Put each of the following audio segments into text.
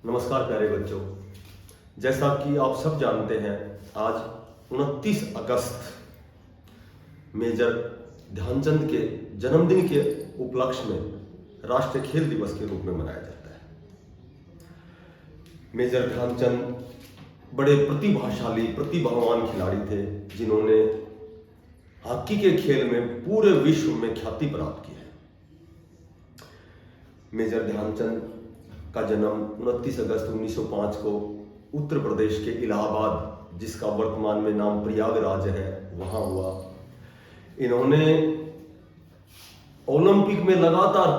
नमस्कार प्यारे बच्चों, जैसा कि आप सब जानते हैं आज 29 अगस्त मेजर ध्यानचंद के जन्मदिन के उपलक्ष्य में राष्ट्रीय खेल दिवस के रूप में मनाया जाता है। मेजर ध्यानचंद बड़े प्रतिभाशाली प्रतिभावान खिलाड़ी थे जिन्होंने हॉकी के खेल में पूरे विश्व में ख्याति प्राप्त की है। मेजर ध्यानचंद का जन्म 29 अगस्त 1905 को उत्तर प्रदेश के इलाहाबाद, जिसका वर्तमान में नाम प्रयागराज है, वहां हुआ। इन्होंने ओलंपिक में लगातार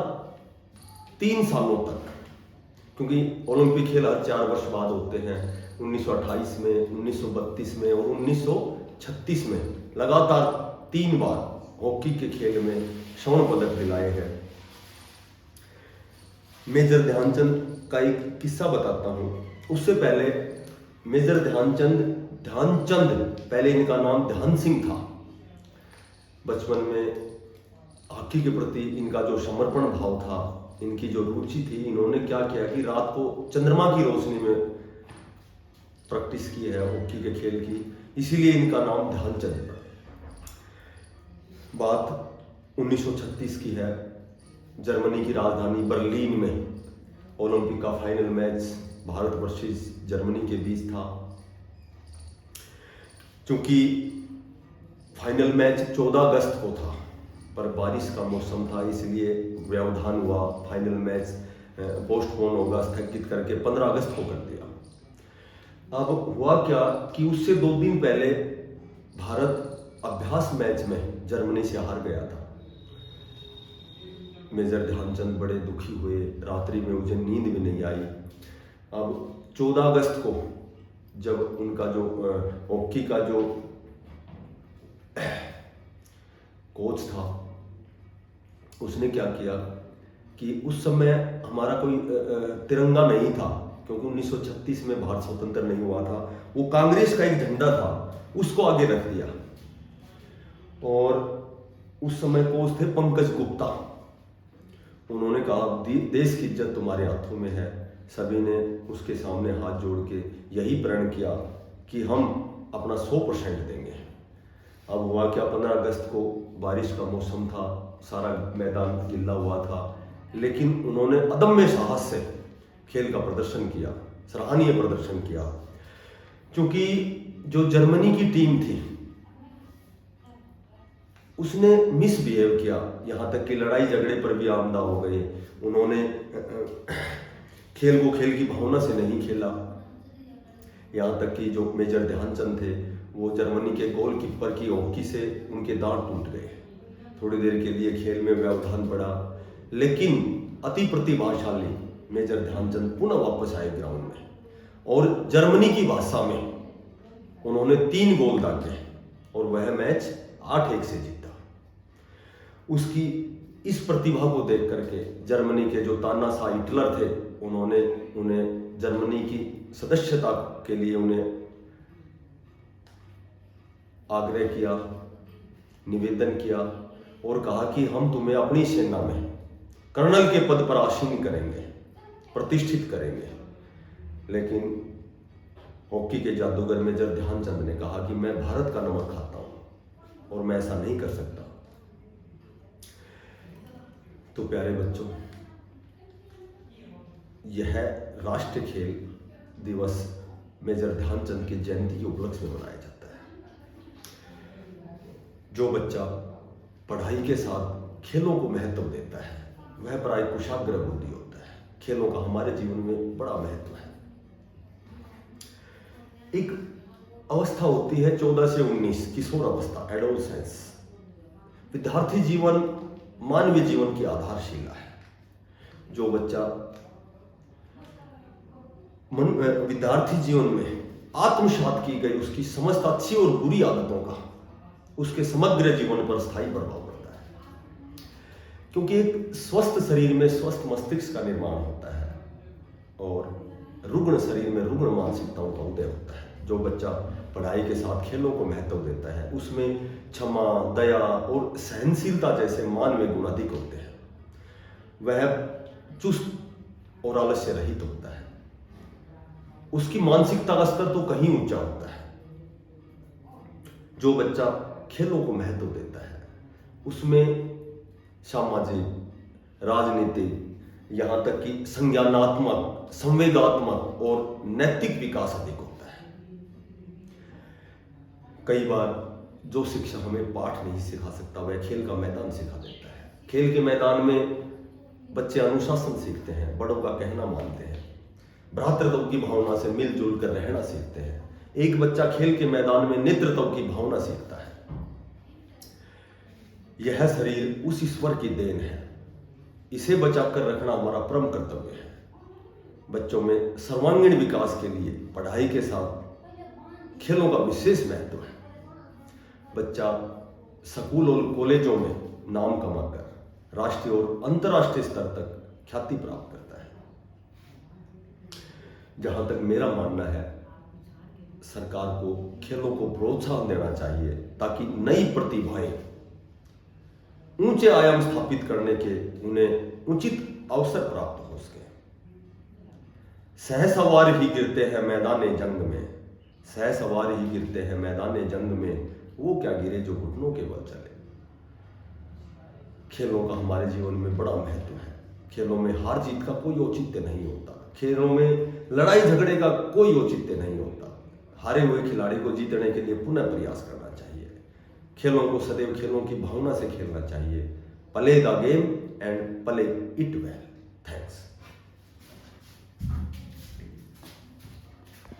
3 सालों तक, क्योंकि ओलंपिक खेल हर 4 वर्ष बाद होते हैं, 1928 में, 1932 में और 1936 में लगातार 3 बार हॉकी के खेल में स्वर्ण पदक दिलाए हैं। मेजर ध्यानचंद का एक किस्सा बताता हूँ। उससे पहले मेजर ध्यानचंद पहले इनका नाम ध्यान सिंह था। बचपन में हॉकी के प्रति इनका जो समर्पण भाव था, इनकी जो रुचि थी, इन्होंने क्या किया कि रात को चंद्रमा की रोशनी में प्रैक्टिस की है हॉकी के खेल की, इसीलिए इनका नाम ध्यानचंद पड़ा। बात 1936 की है। जर्मनी की राजधानी बर्लिन में ओलंपिक का final match Bharat versus Germany के बीच था। चूंकि फाइनल मैच 14 अगस्त को था, पर बारिश का मौसम था, इसलिए व्यवधान हुआ। फाइनल मैच पोस्टपोन होगा, स्थगित करके 15 अगस्त को कर दिया। अब हुआ क्या कि उससे 2 दिन पहले भारत अभ्यास मैच में जर्मनी से हार गया था। मेजर ध्यानचंद बड़े दुखी हुए, रात्रि में मुझे नींद भी नहीं आई। अब 14 अगस्त को जब उनका जो हॉकी का जो कोच था, उसने क्या किया कि उस समय हमारा कोई तिरंगा नहीं था, क्योंकि 1936 में भारत स्वतंत्र नहीं हुआ था। वो कांग्रेस का एक झंडा था, उसको आगे रख दिया। और उस समय कोच थे पंकज गुप्ता। उन्होंने कहा देश की इज्जत तुम्हारे हाथों में है। सभी ने उसके सामने हाथ जोड़ के यही प्रण किया कि हम अपना 100% देंगे। अब हुआ क्या, 15 अगस्त को बारिश का मौसम था, सारा मैदान गिल्ला हुआ था, लेकिन उन्होंने अदम्य साहस से खेल का प्रदर्शन किया, सराहनीय प्रदर्शन किया। क्योंकि जो जर्मनी की टीम थी उसने मिसबिहेव किया, यहाँ तक कि लड़ाई झगड़े पर भी आमदा हो गए। उन्होंने खेल को खेल की भावना से नहीं खेला। यहाँ तक कि जो मेजर ध्यानचंद थे, वो जर्मनी के गोलकीपर की हॉकी से उनके दांत टूट गए। थोड़ी देर के लिए खेल में व्यवधान पड़ा, लेकिन अति प्रतिभाशाली मेजर ध्यानचंद पुनः वापस आए ग्राउंड में और जर्मनी की भाषा में उन्होंने 3 गोल दागे और वह मैच 8-1 से जीता। उसकी इस प्रतिभा को देख करके जर्मनी के जो तानाशाह हिटलर थे, उन्होंने उन्हें जर्मनी की सदस्यता के लिए उन्हें आग्रह किया, निवेदन किया और कहा कि हम तुम्हें अपनी सेना में कर्नल के पद पर आसीन करेंगे, प्रतिष्ठित करेंगे। लेकिन हॉकी के जादूगर मेजर ध्यानचंद ने कहा कि मैं भारत का नमक खाता हूं और मैं ऐसा नहीं कर सकता। तो प्यारे बच्चों, यह राष्ट्रीय खेल दिवस मेजर ध्यानचंद की जयंती के उपलक्ष्य में मनाया जाता है। जो बच्चा पढ़ाई के साथ खेलों को महत्व देता है, वह प्राय कुशाग्र बुद्धि होता है। खेलों का हमारे जीवन में बड़ा महत्व है। एक अवस्था होती है 14 से 19, किशोर अवस्था, एडोलसेंस। विद्यार्थी जीवन मानवीय जीवन की आधारशिला है। जो बच्चा विद्यार्थी जीवन में आत्मसात की गई उसकी समस्त अच्छी और बुरी आदतों का उसके समग्र जीवन पर स्थायी प्रभाव पड़ता है। क्योंकि एक स्वस्थ शरीर में स्वस्थ मस्तिष्क का निर्माण होता है और रुग्ण शरीर में रुग्ण मानसिकताओं का उदय होता है। जो बच्चा पढ़ाई के साथ खेलों को महत्व देता है, उसमें क्षमा, दया और सहनशीलता जैसे मानवीय गुण अधिक होते हैं। वह चुस्त और आलस्य रहित होता है। उसकी मानसिकता का स्तर तो कहीं ऊंचा होता है। जो बच्चा खेलों को महत्व देता है उसमें सामाजिक, राजनीतिक, यहाँ तक कि संज्ञानात्मक, संवेगात्मक और नैतिक विकास अधिक होता है। कई बार जो शिक्षा हमें पाठ नहीं सिखा सकता वह खेल का मैदान सिखा देता है। खेल के मैदान में बच्चे अनुशासन सीखते हैं, बड़ों का कहना मानते हैं, भ्रातृत्व की भावना से मिलजुल कर रहना सीखते हैं। एक बच्चा खेल के मैदान में नेतृत्व की भावना सीखता है। यह शरीर उस ईश्वर की देन है, इसे बचाकर रखना हमारा परम कर्तव्य है। बच्चों में सर्वांगीण विकास के लिए पढ़ाई के साथ खेलों का विशेष महत्व है। बच्चा स्कूल और कॉलेजों में नाम कमाकर राष्ट्रीय और अंतर्राष्ट्रीय स्तर तक ख्याति प्राप्त करता है। जहां तक मेरा मानना है, सरकार को खेलों को प्रोत्साहन देना चाहिए ताकि नई प्रतिभाएं ऊंचे आयाम स्थापित करने के उन्हें उचित अवसर प्राप्त हो सके। सहसवार ही गिरते हैं मैदाने जंग में, सहसवार ही गिरते हैं मैदाने जंग में, वो क्या गिरे जो घुटनों के बल चले। खेलों का हमारे जीवन में बड़ा महत्व है। खेलों में हार जीत का कोई औचित्य नहीं होता। खेलों में लड़ाई झगड़े का कोई औचित्य नहीं होता। हारे हुए खिलाड़ी को जीतने के लिए पुनः प्रयास करना चाहिए। खेलों को सदैव खेलों की भावना से खेलना चाहिए। Play the game and play it well.